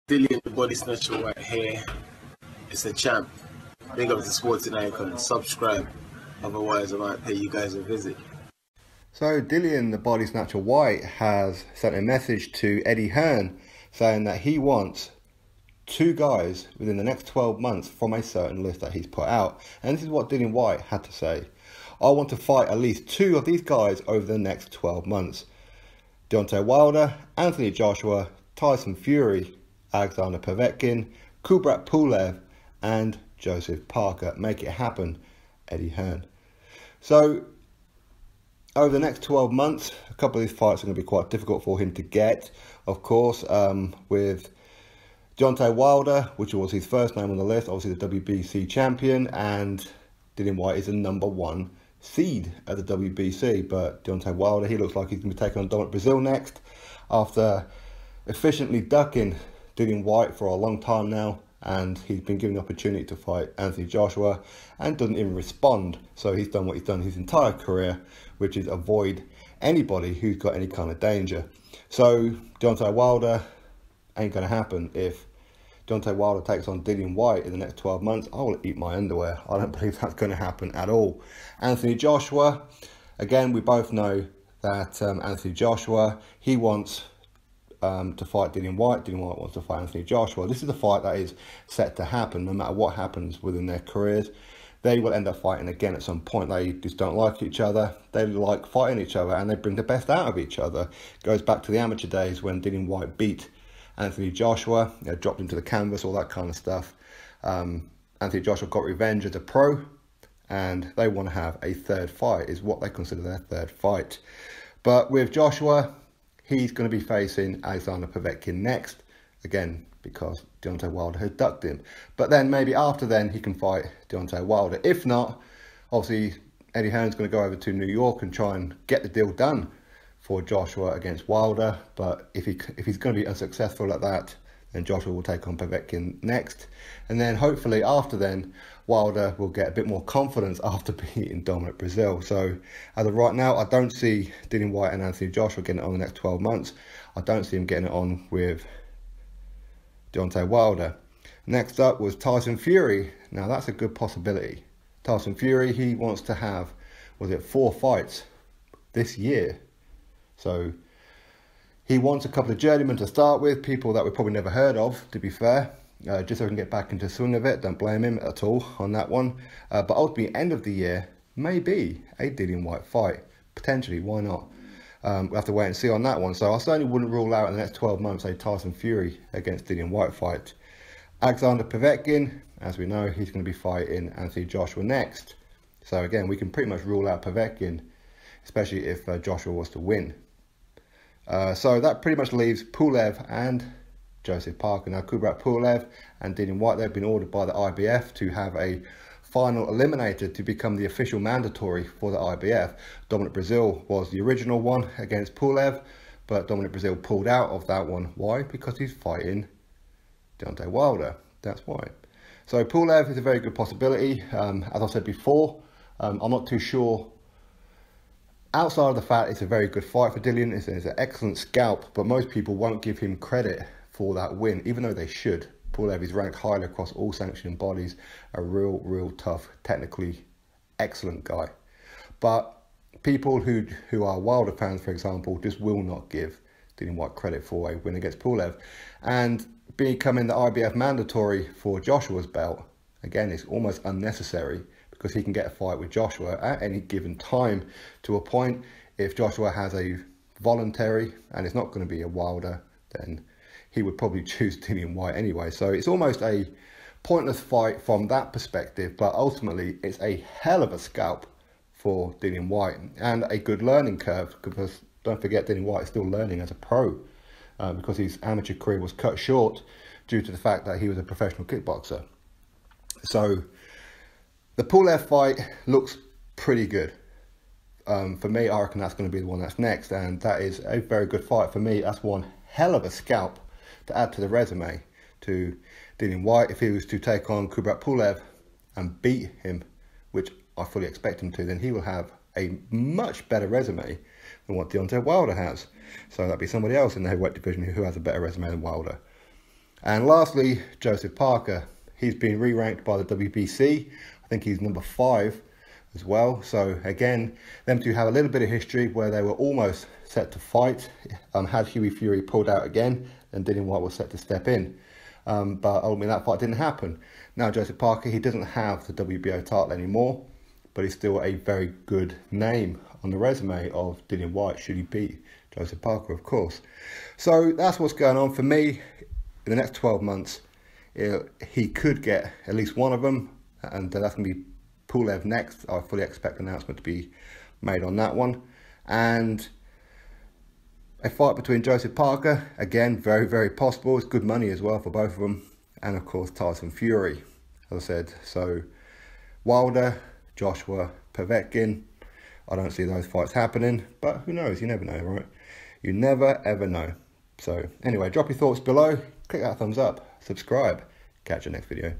Dillian, the body snatcher right here. It's a champ. Big up to Sporting Icon. Subscribe. Otherwise, I might pay you guys a visit. So Dillian, the body snatcher Whyte, has sent a message to Eddie Hearn saying that he wants 2 guys within the next 12 months from a certain list that he's put out. And this is what Dillian Whyte had to say. I want to fight at least 2 of these guys over the next 12 months. Deontay Wilder, Anthony Joshua, Tyson Fury, Alexander Povetkin, Kubrat Pulev, and Joseph Parker. Make it happen, Eddie Hearn. So, over the next 12 months, a couple of these fights are going to be quite difficult for him to get. Of course, with Deontay Wilder, which was his first name on the list, obviously the WBC champion, and Dillian Whyte is the #1 seed at the WBC. But Deontay Wilder, he looks like he's going to be taking on Dominic Breazeale next, after efficiently ducking Dillian Whyte for a long time now, and he's been given the opportunity to fight Anthony Joshua and doesn't even respond. So he's done what he's done his entire career, which is avoid anybody who's got any kind of danger. So Deontay Wilder ain't going to happen. If Deontay Wilder takes on Dillian Whyte in the next 12 months, I will eat my underwear. I don't believe that's going to happen at all. Anthony Joshua, again, we both know that Anthony Joshua, he wants to fight Dillian Whyte. Dillian Whyte wants to fight Anthony Joshua. This is a fight that is set to happen. No matter what happens within their careers, they will end up fighting again at some point. They just don't like each other. They like fighting each other, and they bring the best out of each other. It goes back to the amateur days when Dillian Whyte beat Anthony Joshua, dropped him to the canvas, all that kind of stuff. Anthony Joshua got revenge as a pro, and they want to have a third fight, is what they consider their third fight. But with Joshua, he's going to be facing Alexander Povetkin next, again, because Deontay Wilder has ducked him. But then maybe after then, he can fight Deontay Wilder. If not, obviously, Eddie Hearn's going to go over to New York and try and get the deal done for Joshua against Wilder. But if he's going to be unsuccessful at that, then Joshua will take on Povetkin next. And then hopefully after then, Wilder will get a bit more confidence after beating Dominic Breazeale. So as of right now, I don't see Dillian Whyte and Anthony Joshua getting it on the next 12 months. I don't see him getting it on with Deontay Wilder. Next up was Tyson Fury. Now that's a good possibility. Tyson Fury, he wants to have, 4 fights this year. So he wants a couple of journeymen to start with, people that we've probably never heard of, to be fair, just so we can get back into the swing of it. Don't blame him at all on that one. But ultimately, end of the year, maybe a Dillian Whyte fight. Potentially, why not? We'll have to wait and see on that one. So I certainly wouldn't rule out in the next 12 months a Tyson Fury against Dillian Whyte fight. Alexander Povetkin, as we know, he's going to be fighting Anthony Joshua next. So again, we can pretty much rule out Povetkin, especially if Joshua was to win. So that pretty much leaves Pulev and Joseph Parker. Now, Kubrat Pulev and Dillian Whyte, they've been ordered by the IBF to have a final eliminator to become the official mandatory for the IBF. Dominic Breazeale was the original one against Pulev, but Dominic Breazeale pulled out of that one. Why? Because he's fighting Deontay Wilder. That's why. So Pulev is a very good possibility. As I said before, I'm not too sure. Outside of the fact it's a very good fight for Dillian, it's an excellent scalp, but most people won't give him credit for that win, even though they should. Pulev is ranked highly across all sanctioning bodies, a real tough, technically excellent guy. But people who are Wilder fans, for example, just will not give Dillian Whyte credit for a win against Pulev. And becoming the IBF mandatory for Joshua's belt, again, it's almost unnecessary, because he can get a fight with Joshua at any given time. To a point, if Joshua has a voluntary, and it's not going to be a Wilder, then he would probably choose Dillian Whyte anyway. So it's almost a pointless fight from that perspective, but ultimately it's a hell of a scalp for Dillian Whyte, and a good learning curve, because don't forget, Dillian Whyte is still learning as a pro, because his amateur career was cut short due to the fact that he was a professional kickboxer. So the Pulev fight looks pretty good. For me, I reckon that's going to be the one that's next, and that is a very good fight. For me, that's one hell of a scalp to add to the resume to Dillian Whyte. If he was to take on Kubrat Pulev and beat him, which I fully expect him to, then he will have a much better resume than what Deontay Wilder has. So that'd be somebody else in the heavyweight division who has a better resume than Wilder. And lastly, Joseph Parker. He's been re-ranked by the WBC. I think he's number 5 as well. So again, them two have a little bit of history where they were almost set to fight. Had Hughie Fury pulled out again, and Dillian Whyte was set to step in. But ultimately that fight didn't happen. Now Joseph Parker, he doesn't have the WBO title anymore, but he's still a very good name on the resume of Dillian Whyte, should he beat Joseph Parker, of course. So that's what's going on for me. In the next 12 months, he could get at least one of them, and that's going to be Pulev next. I fully expect an announcement to be made on that one. And a fight between Joseph Parker, again, very, very possible. It's good money as well for both of them. And of course, Tyson Fury, as I said. So Wilder, Joshua, Povetkin, I don't see those fights happening, but who knows? You never know, right? You never, ever know. So anyway, drop your thoughts below, click that thumbs up, subscribe. Catch you next video.